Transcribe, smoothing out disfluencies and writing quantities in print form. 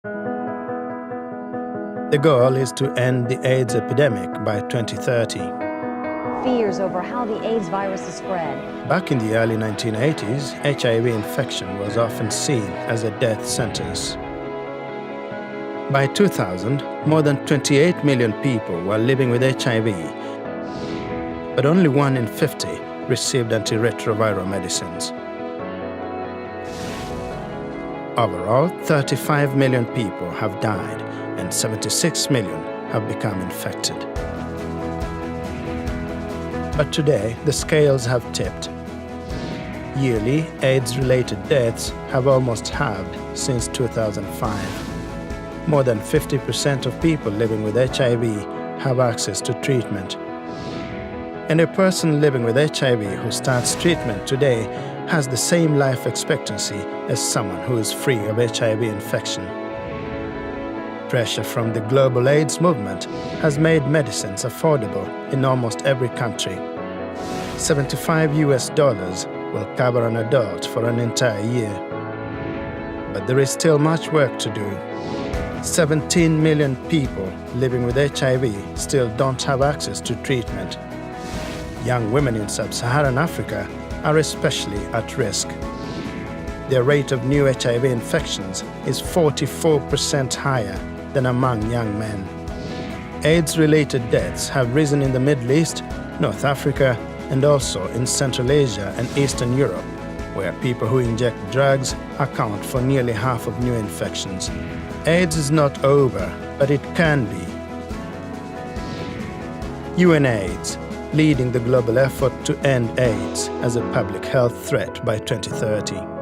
The goal is to end the AIDS epidemic by 2030. Fears over how the AIDS virus is spread. Back in the early 1980s, HIV infection was often seen as a death sentence. By 2000, more than 28 million people were living with HIV, but only 1 in 50 received antiretroviral medicines. Overall, 35 million people have died and 76 million have become infected. But today, the scales have tipped. Yearly, AIDS-related deaths have almost halved since 2005. More than 50% of people living with HIV have access to treatment. And a person living with HIV who starts treatment today has the same life expectancy as someone who is free of HIV infection. Pressure from the global AIDS movement has made medicines affordable in almost every country. $75 will cover an adult for an entire year. But there is still much work to do. 17 million people living with HIV still don't have access to treatment. Young women in sub-Saharan Africa are especially at risk. Their rate of new HIV infections is 44% higher than among young men. AIDS-related deaths have risen in the Middle East, North Africa, and also in Central Asia and Eastern Europe, where people who inject drugs account for nearly half of new infections. AIDS is not over, but it can be. UNAIDS, leading the global effort to end AIDS as a public health threat by 2030.